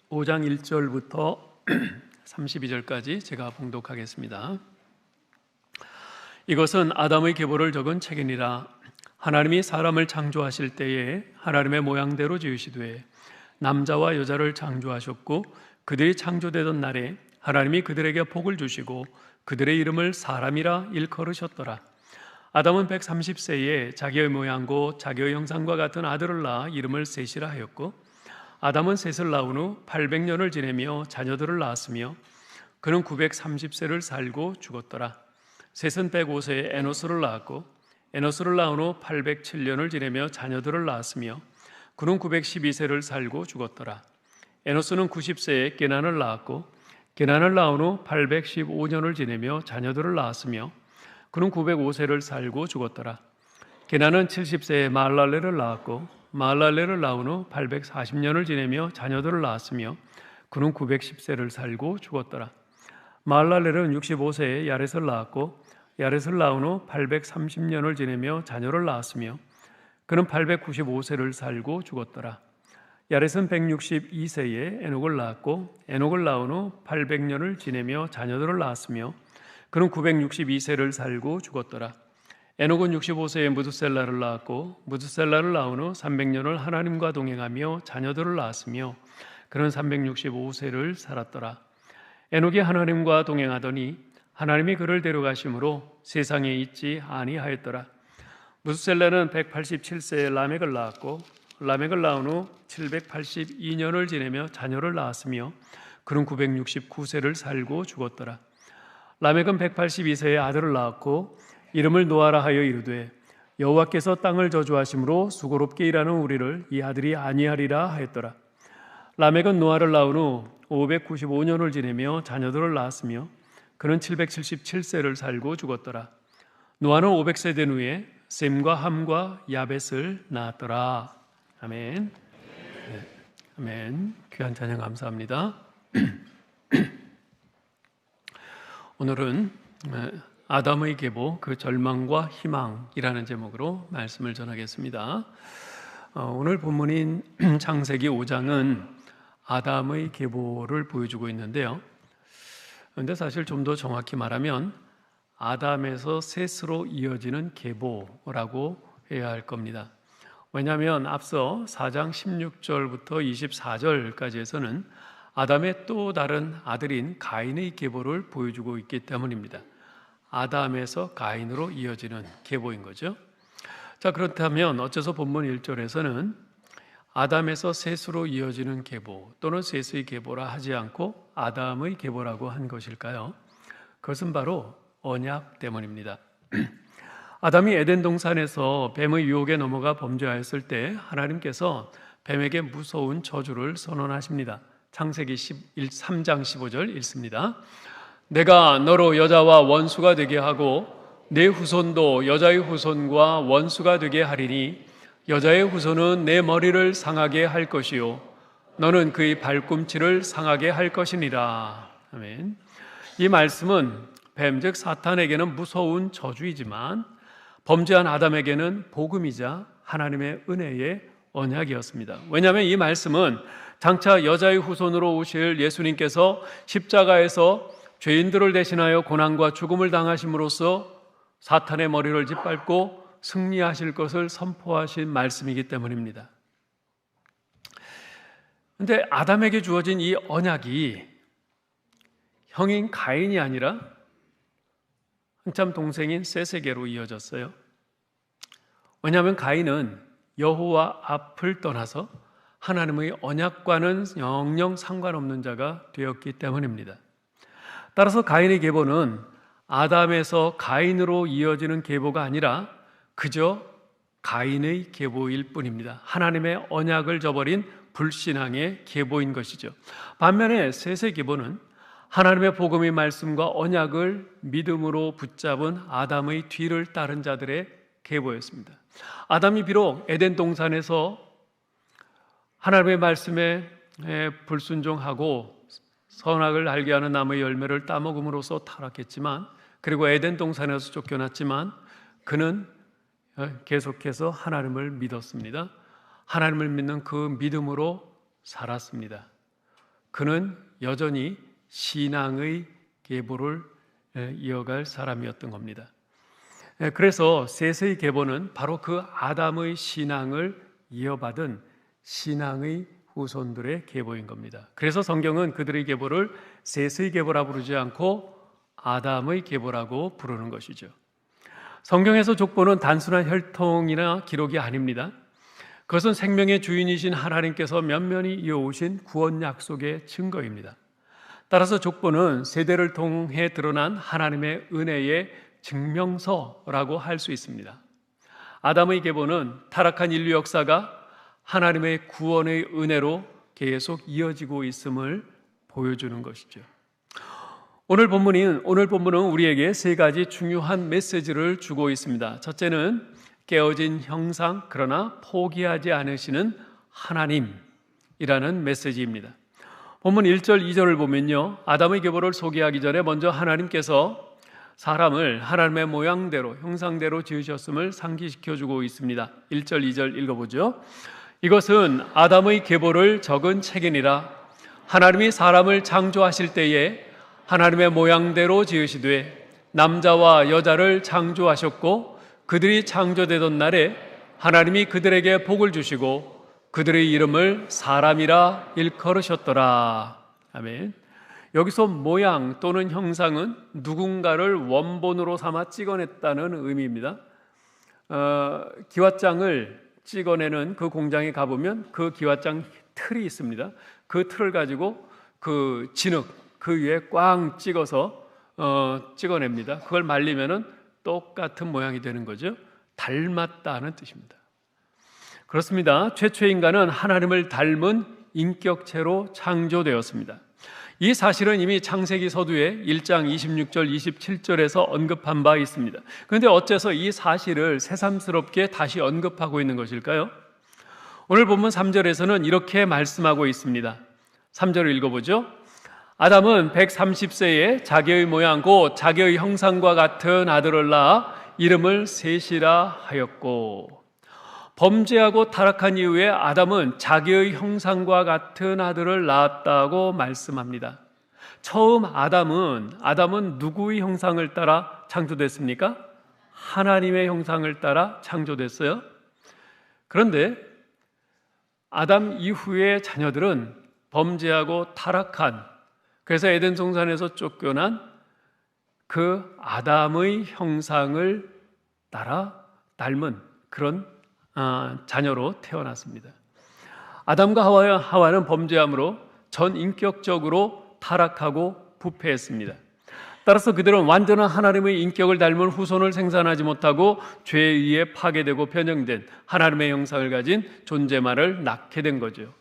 5장 1절부터 32절까지 제가 봉독하겠습니다. 이것은 아담의 계보를 적은 책이니라. 하나님이 사람을 창조하실 때에 하나님의 모양대로 지으시되 남자와 여자를 창조하셨고, 그들이 창조되던 날에 하나님이 그들에게 복을 주시고 그들의 이름을 사람이라 일컬으셨더라. 아담은 130세에 자기의 모양과 자기의 형상과 같은 아들을 낳아 이름을 셋이라 하였고, 아담은 셋을 낳은 후 800년을 지내며 자녀들을 낳았으며 그는 930세를 살고 죽었더라. 셋은 105세에 에노스를 낳았고, 에노스를 낳은 후 807년을 지내며 자녀들을 낳았으며 그는 912세를 살고 죽었더라. 에노스는 90세에 게난을 낳았고, 게난을 낳은 후 815년을 지내며 자녀들을 낳았으며 그는 905세를 살고 죽었더라. 게난은 70세에 마할랄레를 낳았고, 마할랄레를 낳은 후 840년을 지내며 자녀들을 낳았으며 그는 910세를 살고 죽었더라. 마할랄레는 65세에 야렛을 낳았고, 야렛을 낳은 후 830년을 지내며 자녀를 낳았으며 그는 895세를 살고 죽었더라. 야렛은 162세에 에녹을 낳았고, 에녹을 낳은 후 800년을 지내며 자녀들을 낳았으며 그는 962세를 살고 죽었더라. 에녹은 65세에 무드셀라를 낳았고, 무드셀라를 낳은 후 300년을 하나님과 동행하며 자녀들을 낳았으며 그는 365세를 살았더라. 에녹이 하나님과 동행하더니 하나님이 그를 데려가심으로 세상에 있지 아니하였더라. 무드셀라는 187세에 라멕을 낳았고, 라멕을 낳은 후 782년을 지내며 자녀를 낳았으며 그는 969세를 살고 죽었더라. 라멕은 182세에 아들을 낳았고 이름을 노아라 하여 이르되 여호와께서 땅을 저주하심으로 수고롭게 일하는 우리를 이 아들이 아니하리라 하였더라. 라멕은 노아를 낳은 후 595년을 지내며 자녀들을 낳았으며 그는 777세를 살고 죽었더라. 노아는 500세 된 후에 셈과 함과 야벳을 낳았더라. 아멘. 네. 아멘. 귀한 찬양 감사합니다. 오늘은 아담의 계보, 그 절망과 희망이라는 제목으로 말씀을 전하겠습니다. 오늘 본문인 창세기 5장은 아담의 계보를 보여주고 있는데요. 그런데 사실 좀 더 정확히 말하면 아담에서 셋으로 이어지는 계보라고 해야 할 겁니다. 왜냐하면 앞서 4장 16절부터 24절까지에서는 아담의 또 다른 아들인 가인의 계보를 보여주고 있기 때문입니다. 아담에서 가인으로 이어지는 계보인 거죠. 자, 그렇다면 어째서 본문 1절에서는 아담에서 셋으로 이어지는 계보 또는 셋의 계보라 하지 않고 아담의 계보라고 한 것일까요? 그것은 바로 언약 때문입니다. 아담이 에덴 동산에서 뱀의 유혹에 넘어가 범죄하였을 때 하나님께서 뱀에게 무서운 저주를 선언하십니다. 창세기 3장 15절 읽습니다. 내가 너로 여자와 원수가 되게 하고 내 후손도 여자의 후손과 원수가 되게 하리니 여자의 후손은 내 머리를 상하게 할 것이요 너는 그의 발꿈치를 상하게 할 것이니라. 아멘. 이 말씀은 뱀, 즉 사탄에게는 무서운 저주이지만 범죄한 아담에게는 복음이자 하나님의 은혜의 언약이었습니다. 왜냐하면 이 말씀은 장차 여자의 후손으로 오실 예수님께서 십자가에서 죄인들을 대신하여 고난과 죽음을 당하심으로써 사탄의 머리를 짓밟고 승리하실 것을 선포하신 말씀이기 때문입니다. 그런데 아담에게 주어진 이 언약이 형인 가인이 아니라 한참 동생인 셋에게로 이어졌어요. 왜냐하면 가인은 여호와 앞을 떠나서 하나님의 언약과는 영영 상관없는 자가 되었기 때문입니다. 따라서 가인의 계보는 아담에서 가인으로 이어지는 계보가 아니라 그저 가인의 계보일 뿐입니다. 하나님의 언약을 저버린 불신앙의 계보인 것이죠. 반면에 셋의 계보는 하나님의 복음의 말씀과 언약을 믿음으로 붙잡은 아담의 뒤를 따른 자들의 계보였습니다. 아담이 비록 에덴 동산에서 하나님의 말씀에 불순종하고 선악을 알게 하는 나무의 열매를 따먹음으로써 타락했지만, 그리고 에덴 동산에서 쫓겨났지만 그는 계속해서 하나님을 믿었습니다. 하나님을 믿는 그 믿음으로 살았습니다. 그는 여전히 신앙의 계보를 이어갈 사람이었던 겁니다. 그래서 셋의 계보는 바로 그 아담의 신앙을 이어받은 신앙의 후손들의 계보인 겁니다. 그래서 성경은 그들의 계보를 셋의 계보라 부르지 않고 아담의 계보라고 부르는 것이죠. 성경에서 족보는 단순한 혈통이나 기록이 아닙니다. 그것은 생명의 주인이신 하나님께서 면면히 이어오신 구원 약속의 증거입니다. 따라서 족보는 세대를 통해 드러난 하나님의 은혜의 증명서라고 할 수 있습니다. 아담의 계보는 타락한 인류 역사가 하나님의 구원의 은혜로 계속 이어지고 있음을 보여주는 것이죠. 오늘 본문은 우리에게 세 가지 중요한 메시지를 주고 있습니다. 첫째는 깨어진 형상 그러나 포기하지 않으시는 하나님이라는 메시지입니다. 본문 1절 2절을 보면요, 아담의 계보를 소개하기 전에 먼저 하나님께서 사람을 하나님의 모양대로 형상대로 지으셨음을 상기시켜주고 있습니다. 1절 2절 읽어보죠. 이것은 아담의 계보를 적은 책이니라. 하나님이 사람을 창조하실 때에 하나님의 모양대로 지으시되 남자와 여자를 창조하셨고 그들이 창조되던 날에 하나님이 그들에게 복을 주시고 그들의 이름을 사람이라 일컬으셨더라. 아멘. 여기서 모양 또는 형상은 누군가를 원본으로 삼아 찍어냈다는 의미입니다. 기와장을 찍어내는 그 공장에 가보면 그 기와장 틀이 있습니다. 그 틀을 가지고 그 진흙 그 위에 꽝 찍어서 찍어냅니다. 그걸 말리면은 똑같은 모양이 되는 거죠. 닮았다는 뜻입니다. 그렇습니다. 최초의 인간은 하나님을 닮은 인격체로 창조되었습니다. 이 사실은 이미 창세기 서두에 1장 26절 27절에서 언급한 바 있습니다. 그런데 어째서 이 사실을 새삼스럽게 다시 언급하고 있는 것일까요? 오늘 본문 3절에서는 이렇게 말씀하고 있습니다. 3절을 읽어보죠. 아담은 130세에 자기의 모양 곧 자기의 형상과 같은 아들을 낳아 이름을 셋이라 하였고, 범죄하고 타락한 이후에 아담은 자기의 형상과 같은 아들을 낳았다고 말씀합니다. 처음 아담은 누구의 형상을 따라 창조됐습니까? 하나님의 형상을 따라 창조됐어요. 그런데 아담 이후의 자녀들은 범죄하고 타락한, 그래서 에덴 동산에서 쫓겨난 그 아담의 형상을 따라 닮은 그런 자녀로 태어났습니다. 아담과 하와는 범죄함으로 전인격적으로 타락하고 부패했습니다. 따라서 그들은 완전한 하나님의 인격을 닮은 후손을 생산하지 못하고 죄에 의해 파괴되고 변형된 하나님의 형상을 가진 존재만을 낳게 된 거죠.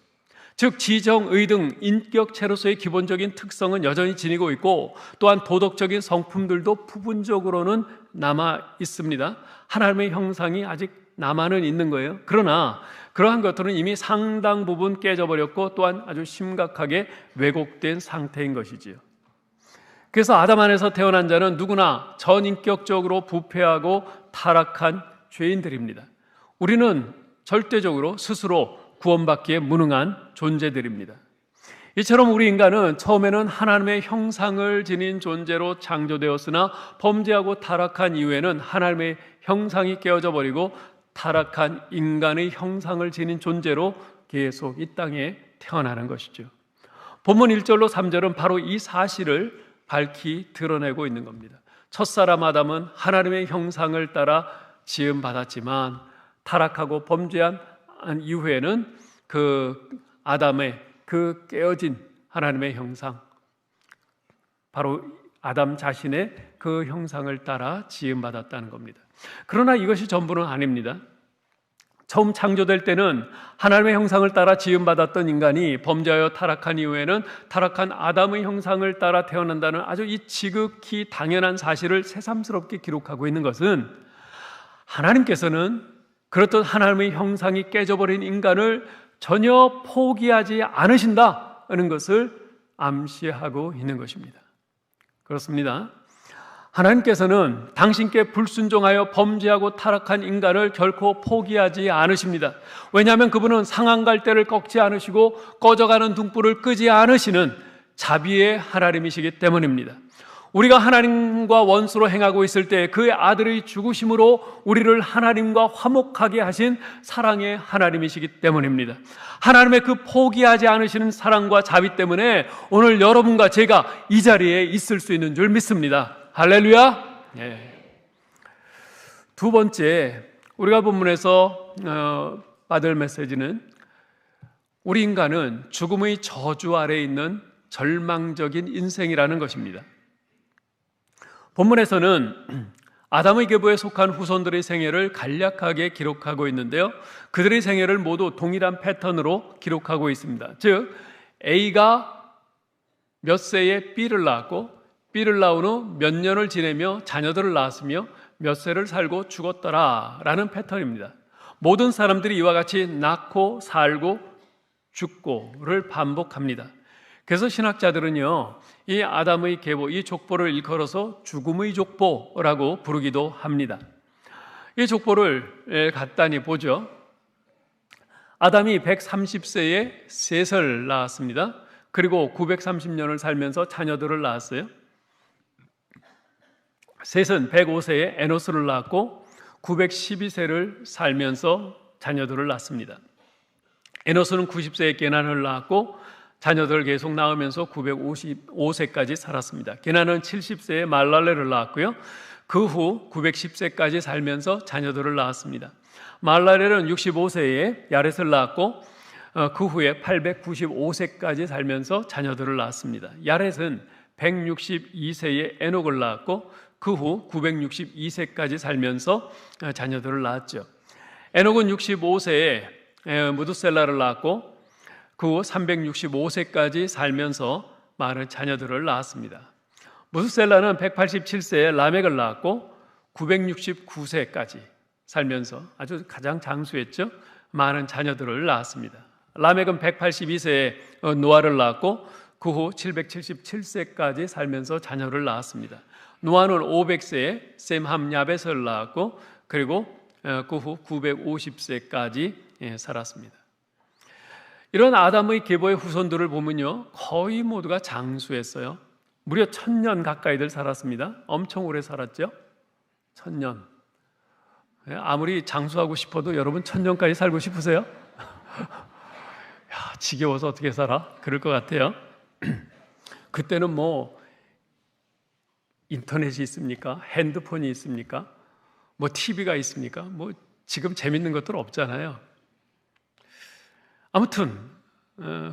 즉 지정, 의 등 인격체로서의 기본적인 특성은 여전히 지니고 있고 또한 도덕적인 성품들도 부분적으로는 남아 있습니다. 하나님의 형상이 아직 남아는 있는 거예요. 그러나 그러한 것들은 이미 상당 부분 깨져버렸고 또한 아주 심각하게 왜곡된 상태인 것이지요. 그래서 아담 안에서 태어난 자는 누구나 전인격적으로 부패하고 타락한 죄인들입니다. 우리는 절대적으로 스스로 구원받기에 무능한 존재들입니다. 이처럼 우리 인간은 처음에는 하나님의 형상을 지닌 존재로 창조되었으나 범죄하고 타락한 이후에는 하나님의 형상이 깨어져 버리고 타락한 인간의 형상을 지닌 존재로 계속 이 땅에 태어나는 것이죠. 본문 1절로 3절은 바로 이 사실을 밝히 드러내고 있는 겁니다. 첫사람 아담은 하나님의 형상을 따라 지음받았지만 타락하고 범죄한 이후에는 그 아담의 그 깨어진 하나님의 형상, 바로 아담 자신의 그 형상을 따라 지음받았다는 겁니다. 그러나 이것이 전부는 아닙니다. 처음 창조될 때는 하나님의 형상을 따라 지음받았던 인간이 범죄하여 타락한 이후에는 타락한 아담의 형상을 따라 태어난다는 아주 이 지극히 당연한 사실을 새삼스럽게 기록하고 있는 것은 하나님께서는 그렇듯 하나님의 형상이 깨져버린 인간을 전혀 포기하지 않으신다는 것을 암시하고 있는 것입니다. 그렇습니다. 하나님께서는 당신께 불순종하여 범죄하고 타락한 인간을 결코 포기하지 않으십니다. 왜냐하면 그분은 상한 갈대를 꺾지 않으시고 꺼져가는 등불을 끄지 않으시는 자비의 하나님이시기 때문입니다. 우리가 하나님과 원수로 행하고 있을 때 그의 아들의 죽으심으로 우리를 하나님과 화목하게 하신 사랑의 하나님이시기 때문입니다. 하나님의 그 포기하지 않으시는 사랑과 자비 때문에 오늘 여러분과 제가 이 자리에 있을 수 있는 줄 믿습니다. 할렐루야. 네. 두 번째, 우리가 본문에서 받을 메시지는 우리 인간은 죽음의 저주 아래에 있는 절망적인 인생이라는 것입니다. 본문에서는 아담의 계보에 속한 후손들의 생애를 간략하게 기록하고 있는데요, 그들의 생애를 모두 동일한 패턴으로 기록하고 있습니다. 즉, A가 몇 세에 B를 낳았고 B를 낳은 후 몇 년을 지내며 자녀들을 낳았으며 몇 세를 살고 죽었더라 라는 패턴입니다. 모든 사람들이 이와 같이 낳고 살고 죽고를 반복합니다. 그래서 신학자들은요, 이 아담의 계보, 이 족보를 일컬어서 죽음의 족보라고 부르기도 합니다. 이 족보를 간단히 보죠. 아담이 130세에 셋을 낳았습니다. 그리고 930년을 살면서 자녀들을 낳았어요. 셋은 105세에 에노스를 낳았고 912세를 살면서 자녀들을 낳습니다. 에노스는 90세에 게난을 낳았고 자녀들을 계속 낳으면서 955세까지 살았습니다. 게난은 70세에 말랄레를 낳았고요, 그 후 910세까지 살면서 자녀들을 낳았습니다. 말랄레는 65세에 야렛을 낳았고 그 후에 895세까지 살면서 자녀들을 낳았습니다. 야렛은 162세에 에녹을 낳았고 그 후 962세까지 살면서 자녀들을 낳았죠. 에녹은 65세에 무두셀라를 낳았고 그 후 365세까지 살면서 많은 자녀들을 낳았습니다. 무두셀라는 187세에 라멕을 낳았고 969세까지 살면서 아주 가장 장수했죠. 많은 자녀들을 낳았습니다. 라멕은 182세에 노아를 낳았고 그 후 777세까지 살면서 자녀를 낳았습니다. 노아는 500세에 셈함 야벳을 낳았고 그리고 그 후 950세까지 살았습니다. 이런 아담의 계보의 후손들을 보면요, 거의 모두가 장수했어요. 무려 1000년 가까이들 살았습니다. 엄청 오래 살았죠. 1000년. 아무리 장수하고 싶어도 여러분 1000년까지 살고 싶으세요? 야, 지겨워서 어떻게 살아? 그럴 것 같아요. 그때는 뭐 인터넷이 있습니까? 핸드폰이 있습니까? 뭐 TV가 있습니까? 뭐 지금 재밌는 것들 없잖아요. 아무튼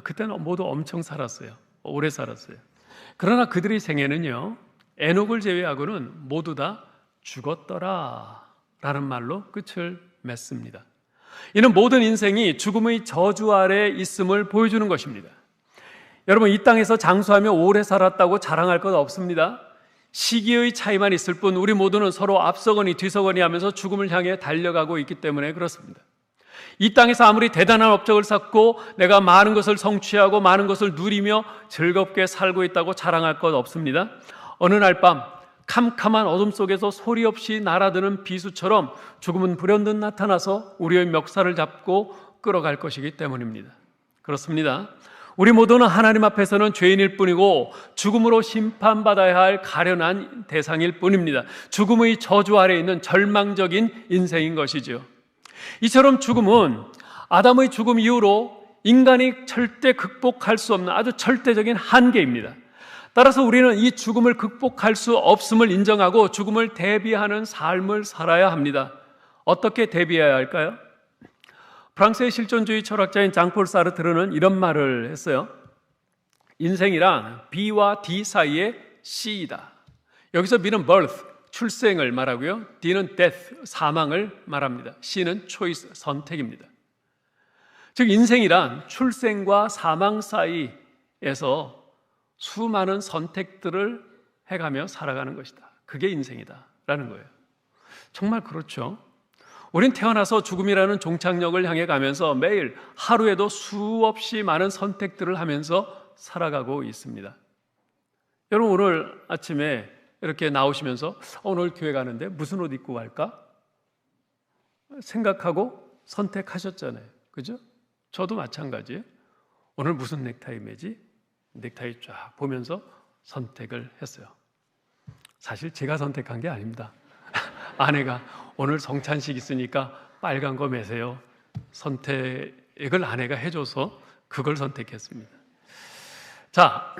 그때는 모두 엄청 살았어요. 오래 살았어요. 그러나 그들의 생애는요, 에녹을 제외하고는 모두 다 죽었더라 라는 말로 끝을 맺습니다. 이는 모든 인생이 죽음의 저주 아래 있음을 보여주는 것입니다. 여러분, 이 땅에서 장수하며 오래 살았다고 자랑할 것 없습니다. 시기의 차이만 있을 뿐 우리 모두는 서로 앞서거니 뒤서거니 하면서 죽음을 향해 달려가고 있기 때문에 그렇습니다. 이 땅에서 아무리 대단한 업적을 쌓고 내가 많은 것을 성취하고 많은 것을 누리며 즐겁게 살고 있다고 자랑할 것 없습니다. 어느 날 밤 캄캄한 어둠 속에서 소리 없이 날아드는 비수처럼 죽음은 불현듯 나타나서 우리의 멱살을 잡고 끌어갈 것이기 때문입니다. 그렇습니다. 우리 모두는 하나님 앞에서는 죄인일 뿐이고 죽음으로 심판받아야 할 가련한 대상일 뿐입니다. 죽음의 저주 아래에 있는 절망적인 인생인 것이죠. 이처럼 죽음은 아담의 죽음 이후로 인간이 절대 극복할 수 없는 아주 절대적인 한계입니다. 따라서 우리는 이 죽음을 극복할 수 없음을 인정하고 죽음을 대비하는 삶을 살아야 합니다. 어떻게 대비해야 할까요? 프랑스의 실존주의 철학자인 장폴 사르트르는 이런 말을 했어요. 인생이란 B와 D 사이의 C이다. 여기서 B는 birth, 출생을 말하고요, D는 death, 사망을 말합니다. C는 choice, 선택입니다. 즉 인생이란 출생과 사망 사이에서 수많은 선택들을 해가며 살아가는 것이다. 그게 인생이다 라는 거예요. 정말 그렇죠. 우린 태어나서 죽음이라는 종착역을 향해 가면서 매일 하루에도 수없이 많은 선택들을 하면서 살아가고 있습니다. 여러분, 오늘 아침에 이렇게 나오시면서 오늘 교회 가는데 무슨 옷 입고 갈까? 생각하고 선택하셨잖아요. 그죠? 저도 마찬가지예요. 오늘 무슨 넥타이 매지? 넥타이 쫙 보면서 선택을 했어요. 사실 제가 선택한 게 아닙니다. 아내가 오늘 성찬식 있으니까 빨간 거 매세요. 선택을 아내가 해줘서 그걸 선택했습니다. 자,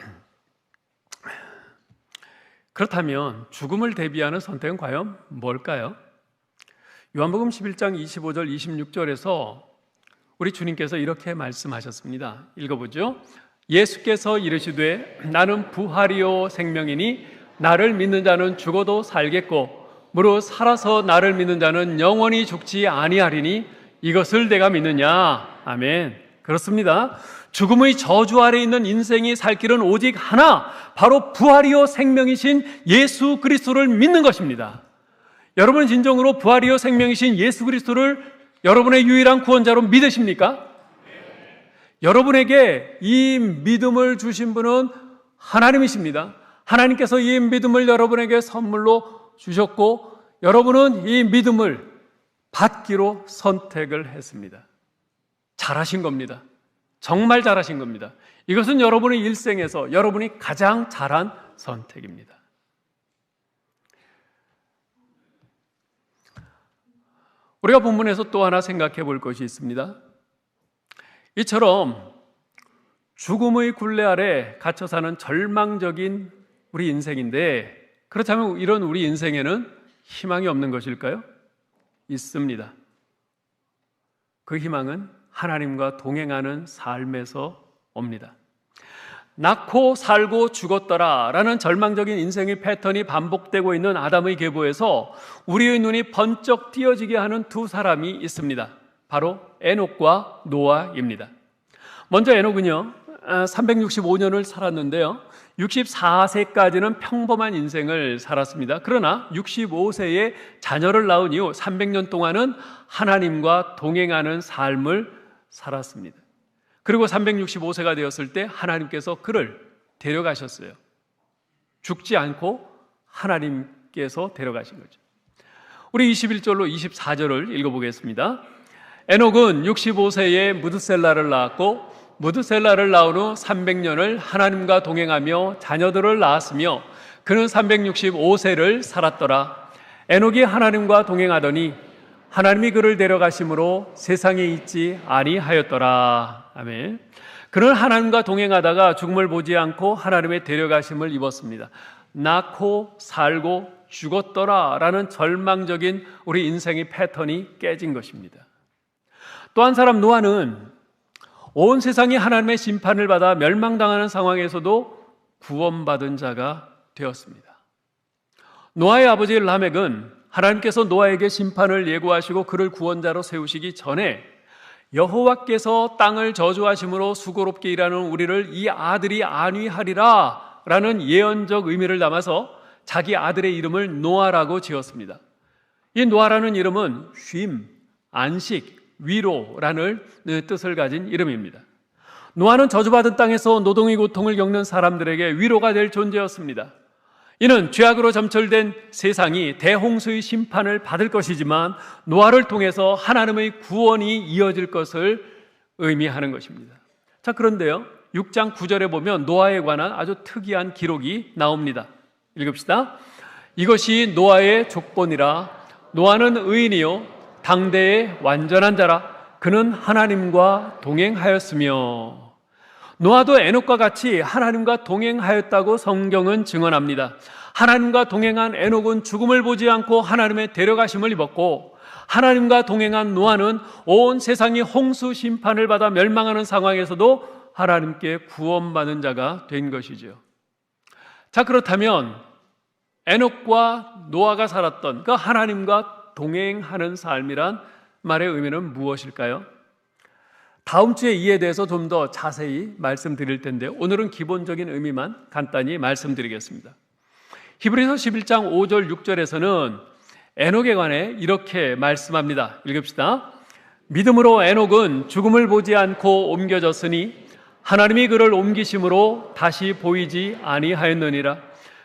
그렇다면 죽음을 대비하는 선택은 과연 뭘까요? 요한복음 11장 25절 26절에서 우리 주님께서 이렇게 말씀하셨습니다. 읽어보죠. 예수께서 이르시되 나는 부활이요 생명이니 나를 믿는 자는 죽어도 살겠고 무릇 살아서 나를 믿는 자는 영원히 죽지 아니하리니 이것을 내가 믿느냐. 아멘. 그렇습니다. 죽음의 저주 아래 있는 인생이 살 길은 오직 하나, 바로 부활이요 생명이신 예수 그리스도를 믿는 것입니다. 여러분 진정으로 부활이요 생명이신 예수 그리스도를 여러분의 유일한 구원자로 믿으십니까? 여러분에게 이 믿음을 주신 분은 하나님이십니다. 하나님께서 이 믿음을 여러분에게 선물로 주셨고 여러분은 이 믿음을 받기로 선택을 했습니다. 잘하신 겁니다. 정말 잘하신 겁니다. 이것은 여러분의 일생에서 여러분이 가장 잘한 선택입니다. 우리가 본문에서 또 하나 생각해 볼 것이 있습니다. 이처럼 죽음의 굴레 아래 갇혀 사는 절망적인 우리 인생인데, 그렇다면 이런 우리 인생에는 희망이 없는 것일까요? 있습니다. 그 희망은 하나님과 동행하는 삶에서 옵니다. 낳고 살고 죽었더라 라는 절망적인 인생의 패턴이 반복되고 있는 아담의 계보에서 우리의 눈이 번쩍 띄어지게 하는 두 사람이 있습니다. 바로 에녹과 노아입니다. 먼저 에녹은요 365년을 살았는데요 64세까지는 평범한 인생을 살았습니다. 그러나 65세에 자녀를 낳은 이후 300년 동안은 하나님과 동행하는 삶을 살았습니다. 그리고 365세가 되었을 때 하나님께서 그를 데려가셨어요. 죽지 않고 하나님께서 데려가신 거죠. 우리 21절로 24절을 읽어보겠습니다. 에녹은 65세에 무드셀라를 낳았고 무드셀라를 낳은 후 300년을 하나님과 동행하며 자녀들을 낳았으며 그는 365세를 살았더라. 에녹이 하나님과 동행하더니 하나님이 그를 데려가심으로 세상에 있지 아니하였더라. 아멘. 그는 하나님과 동행하다가 죽음을 보지 않고 하나님의 데려가심을 입었습니다. 낳고 살고 죽었더라 라는 절망적인 우리 인생의 패턴이 깨진 것입니다. 또 한 사람 노아는 온 세상이 하나님의 심판을 받아 멸망당하는 상황에서도 구원받은 자가 되었습니다. 노아의 아버지 라멕은 하나님께서 노아에게 심판을 예고하시고 그를 구원자로 세우시기 전에 여호와께서 땅을 저주하심으로 수고롭게 일하는 우리를 이 아들이 안위하리라 라는 예언적 의미를 담아서 자기 아들의 이름을 노아라고 지었습니다. 이 노아라는 이름은 쉼, 안식, 위로라는 뜻을 가진 이름입니다. 노아는 저주받은 땅에서 노동의 고통을 겪는 사람들에게 위로가 될 존재였습니다. 이는 죄악으로 점철된 세상이 대홍수의 심판을 받을 것이지만 노아를 통해서 하나님의 구원이 이어질 것을 의미하는 것입니다. 자, 그런데요 6장 9절에 보면 노아에 관한 아주 특이한 기록이 나옵니다. 읽읍시다. 이것이 노아의 족본이라. 노아는 의인이요 당대의 완전한 자라. 그는 하나님과 동행하였으며. 노아도 에녹과 같이 하나님과 동행하였다고 성경은 증언합니다. 하나님과 동행한 에녹은 죽음을 보지 않고 하나님의 데려가심을 입었고, 하나님과 동행한 노아는 온 세상이 홍수 심판을 받아 멸망하는 상황에서도 하나님께 구원받는 자가 된 것이죠. 자, 그렇다면 에녹과 노아가 살았던 그 하나님과 동행하는 삶이란 말의 의미는 무엇일까요? 다음 주에 이에 대해서 좀 더 자세히 말씀드릴 텐데요, 오늘은 기본적인 의미만 간단히 말씀드리겠습니다. 히브리서 11장 5절 6절에서는 에녹에 관해 이렇게 말씀합니다. 읽읍시다. 믿음으로 에녹은 죽음을 보지 않고 옮겨졌으니 하나님이 그를 옮기심으로 다시 보이지 아니하였느니라.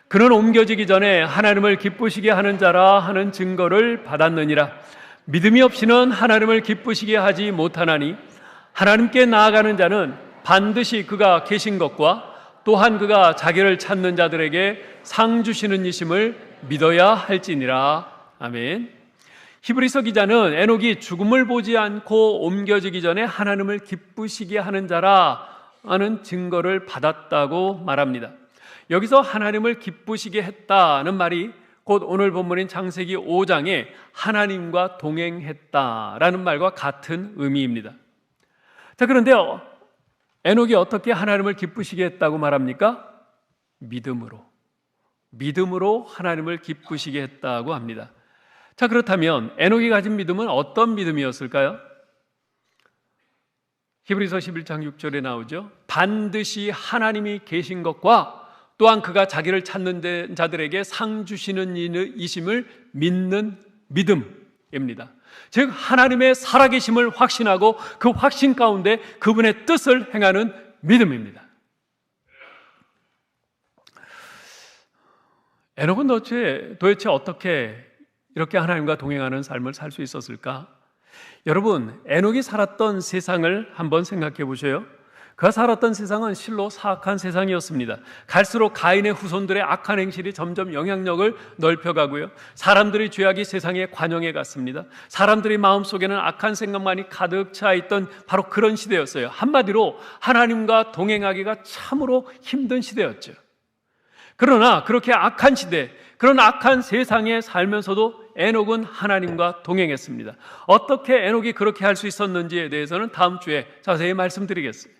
그는 옮겨지기 전에 하나님을 기쁘시게 하는 자라 하는 증거를 받았느니라. 믿음이 없이는 하나님을 기쁘시게 하지 못하나니 하나님께 나아가는 자는 반드시 그가 계신 것과 또한 그가 자기를 찾는 자들에게 상 주시는 이심을 믿어야 할지니라. 아멘. 히브리서 기자는 에녹이 죽음을 보지 않고 옮겨지기 전에 하나님을 기쁘시게 하는 자라 하는 증거를 받았다고 말합니다. 여기서 하나님을 기쁘시게 했다는 말이 곧 오늘 본문인 창세기 5장에 하나님과 동행했다라는 말과 같은 의미입니다. 자, 그런데요, 에녹이 어떻게 하나님을 기쁘시게 했다고 말합니까? 믿음으로 하나님을 기쁘시게 했다고 합니다. 자, 그렇다면 에녹이 가진 믿음은 어떤 믿음이었을까요? 히브리서 11장 6절에 나오죠. 반드시 하나님이 계신 것과 또한 그가 자기를 찾는 자들에게 상 주시는 이심을 믿는 믿음입니다. 즉 하나님의 살아계심을 확신하고 그 확신 가운데 그분의 뜻을 행하는 믿음입니다. 에녹은 도대체 어떻게 이렇게 하나님과 동행하는 삶을 살 수 있었을까? 여러분, 에녹이 살았던 세상을 한번 생각해 보세요. 그가 살았던 세상은 실로 사악한 세상이었습니다. 갈수록 가인의 후손들의 악한 행실이 점점 영향력을 넓혀가고요, 사람들의 죄악이 세상에 관영해 갔습니다. 사람들의 마음속에는 악한 생각만이 가득 차 있던 바로 그런 시대였어요. 한마디로 하나님과 동행하기가 참으로 힘든 시대였죠. 그러나 그렇게 악한 시대, 그런 악한 세상에 살면서도 에녹은 하나님과 동행했습니다. 어떻게 에녹이 그렇게 할 수 있었는지에 대해서는 다음 주에 자세히 말씀드리겠습니다.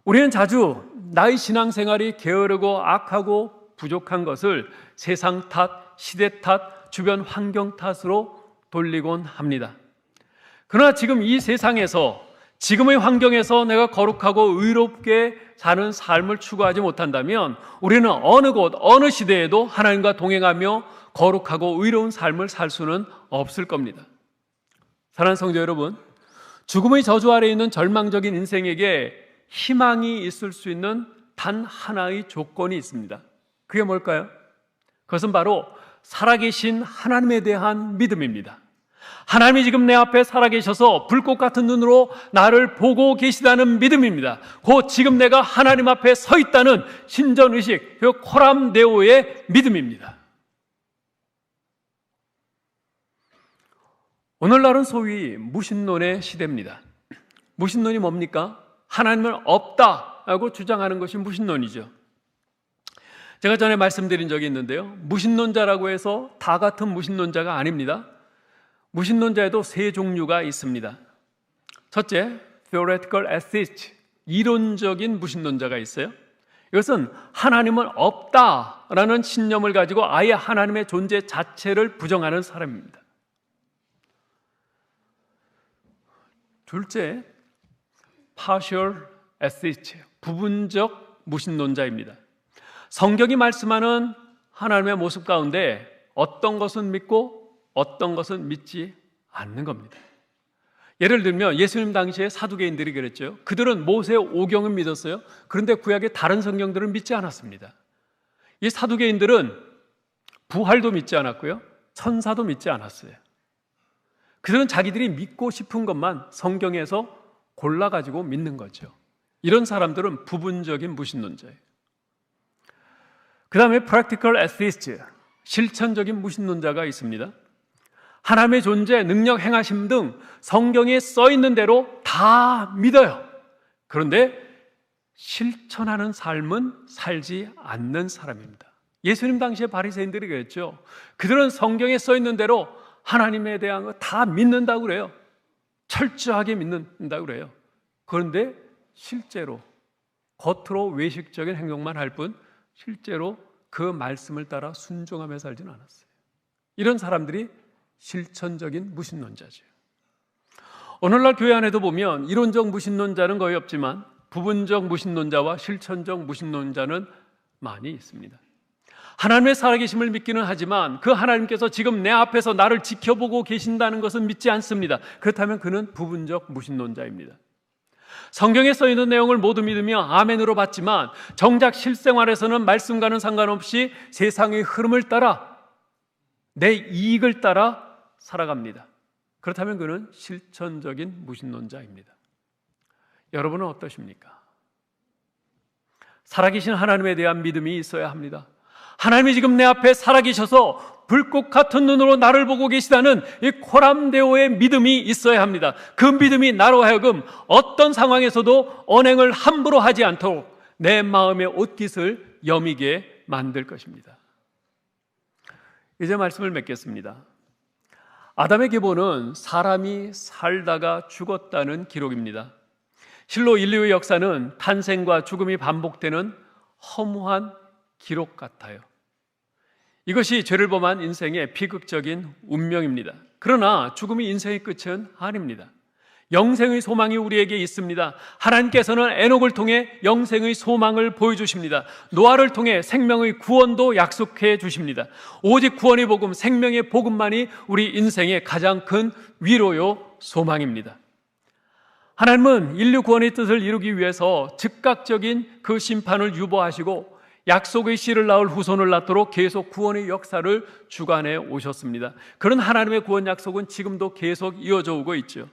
우리는 자주 나의 신앙생활이 게으르고 악하고 부족한 것을 세상 탓, 시대 탓, 주변 환경 탓으로 돌리곤 합니다. 그러나 지금 이 세상에서, 지금의 환경에서 내가 거룩하고 의롭게 사는 삶을 추구하지 못한다면 우리는 어느 곳, 어느 시대에도 하나님과 동행하며 거룩하고 의로운 삶을 살 수는 없을 겁니다. 사랑하는 성도 여러분, 죽음의 저주 아래에 있는 절망적인 인생에게 희망이 있을 수 있는 단 하나의 조건이 있습니다. 그게 뭘까요? 그것은 바로 살아계신 하나님에 대한 믿음입니다. 하나님이 지금 내 앞에 살아계셔서 불꽃 같은 눈으로 나를 보고 계시다는 믿음입니다. 곧 지금 내가 하나님 앞에 서 있다는 신전의식, 그 코람데오의 믿음입니다. 오늘날은 소위 무신론의 시대입니다. 무신론이 뭡니까? 하나님은 없다라고 주장하는 것이 무신론이죠. 제가 전에 말씀드린 적이 있는데요, 무신론자라고 해서 다 같은 무신론자가 아닙니다. 무신론자에도 세 종류가 있습니다. 첫째, theoretical atheist, 이론적인 무신론자가 있어요. 이것은 하나님은 없다라는 신념을 가지고 아예 하나님의 존재 자체를 부정하는 사람입니다. 둘째, partial atheist, 부분적 무신론자입니다. 성경이 말씀하는 하나님의 모습 가운데 어떤 것은 믿고 어떤 것은 믿지 않는 겁니다. 예를 들면 예수님 당시에 사두개인들이 그랬죠. 그들은 모세 오경은 믿었어요. 그런데 구약의 다른 성경들은 믿지 않았습니다. 이 사두개인들은 부활도 믿지 않았고요, 천사도 믿지 않았어요. 그들은 자기들이 믿고 싶은 것만 성경에서 골라가지고 믿는 거죠. 이런 사람들은 부분적인 무신론자예요. 그 다음에 practical atheist, 실천적인 무신론자가 있습니다. 하나님의 존재, 능력, 행하심 등 성경에 써 있는 대로 다 믿어요. 그런데 실천하는 삶은 살지 않는 사람입니다. 예수님 당시에 바리새인들이 그랬죠. 그들은 성경에 써 있는 대로 하나님에 대한 거 다 믿는다고 그래요. 철저하게 믿는다고 그래요. 그런데 실제로 겉으로 외식적인 행동만 할 뿐 실제로 그 말씀을 따라 순종하며 살지는 않았어요. 이런 사람들이 실천적인 무신론자죠. 오늘날 교회 안에도 보면 이론적 무신론자는 거의 없지만 부분적 무신론자와 실천적 무신론자는 많이 있습니다. 하나님의 살아계심을 믿기는 하지만 그 하나님께서 지금 내 앞에서 나를 지켜보고 계신다는 것은 믿지 않습니다. 그렇다면 그는 부분적 무신론자입니다. 성경에 써 있는 내용을 모두 믿으며 아멘으로 받지만 정작 실생활에서는 말씀과는 상관없이 세상의 흐름을 따라 내 이익을 따라 살아갑니다. 그렇다면 그는 실천적인 무신론자입니다. 여러분은 어떠십니까? 살아계신 하나님에 대한 믿음이 있어야 합니다. 하나님이 지금 내 앞에 살아계셔서 불꽃 같은 눈으로 나를 보고 계시다는 이 코람데오의 믿음이 있어야 합니다. 그 믿음이 나로 하여금 어떤 상황에서도 언행을 함부로 하지 않도록 내 마음의 옷깃을 여미게 만들 것입니다. 이제 말씀을 맺겠습니다. 아담의 계보는 사람이 살다가 죽었다는 기록입니다. 실로 인류의 역사는 탄생과 죽음이 반복되는 허무한 기록 같아요. 이것이 죄를 범한 인생의 비극적인 운명입니다. 그러나 죽음이 인생의 끝은 아닙니다. 영생의 소망이 우리에게 있습니다. 하나님께서는 에녹을 통해 영생의 소망을 보여주십니다. 노아를 통해 생명의 구원도 약속해 주십니다. 오직 구원의 복음, 생명의 복음만이 우리 인생의 가장 큰 위로요 소망입니다. 하나님은 인류 구원의 뜻을 이루기 위해서 즉각적인 그 심판을 유보하시고 약속의 씨를 낳을 후손을 낳도록 계속 구원의 역사를 주관해 오셨습니다. 그런 하나님의 구원 약속은 지금도 계속 이어져 오고 있죠.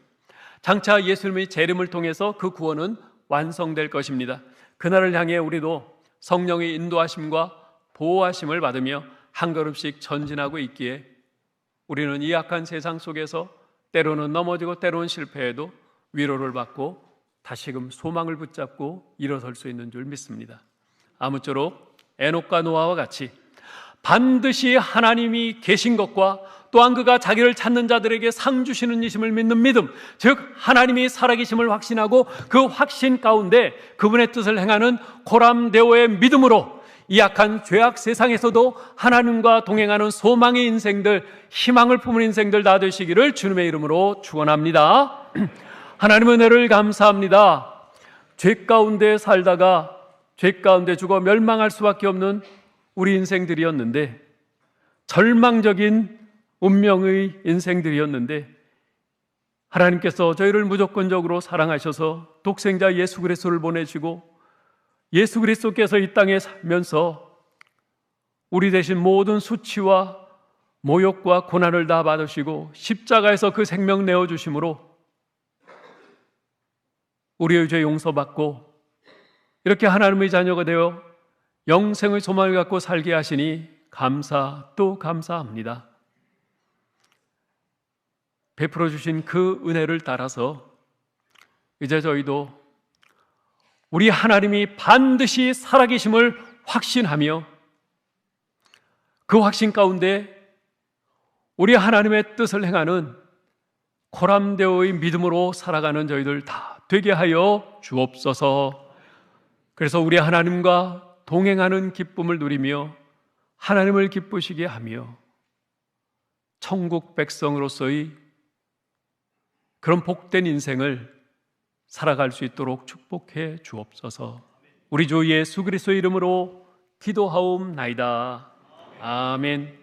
장차 예수님의 재림을 통해서 그 구원은 완성될 것입니다. 그날을 향해 우리도 성령의 인도하심과 보호하심을 받으며 한 걸음씩 전진하고 있기에 우리는 이 악한 세상 속에서 때로는 넘어지고 때로는 실패해도 위로를 받고 다시금 소망을 붙잡고 일어설 수 있는 줄 믿습니다. 아무쪼록 에녹과 노아와 같이 반드시 하나님이 계신 것과 또한 그가 자기를 찾는 자들에게 상 주시는 이심을 믿는 믿음, 즉 하나님이 살아계심을 확신하고 그 확신 가운데 그분의 뜻을 행하는 코람데오의 믿음으로 이 악한 죄악 세상에서도 하나님과 동행하는 소망의 인생들, 희망을 품은 인생들 다 되시기를 주님의 이름으로 축원합니다. 하나님의 은혜를 감사합니다. 죄 가운데 살다가 죄 가운데 죽어 멸망할 수밖에 없는 우리 인생들이었는데, 절망적인 운명의 인생들이었는데 하나님께서 저희를 무조건적으로 사랑하셔서 독생자 예수 그리스도를 보내시고 예수 그리스도께서 이 땅에 살면서 우리 대신 모든 수치와 모욕과 고난을 다 받으시고 십자가에서 그 생명 내어주심으로 우리의 죄 용서받고 이렇게 하나님의 자녀가 되어 영생의 소망을 갖고 살게 하시니 감사 또 감사합니다. 베풀어 주신 그 은혜를 따라서 이제 저희도 우리 하나님이 반드시 살아계심을 확신하며 그 확신 가운데 우리 하나님의 뜻을 행하는 코람데오의 믿음으로 살아가는 저희들 다 되게 하여 주옵소서. 그래서 우리 하나님과 동행하는 기쁨을 누리며 하나님을 기쁘시게 하며 천국 백성으로서의 그런 복된 인생을 살아갈 수 있도록 축복해 주옵소서. 우리 주 예수 그리스도의 이름으로 기도하옵나이다. 아멘.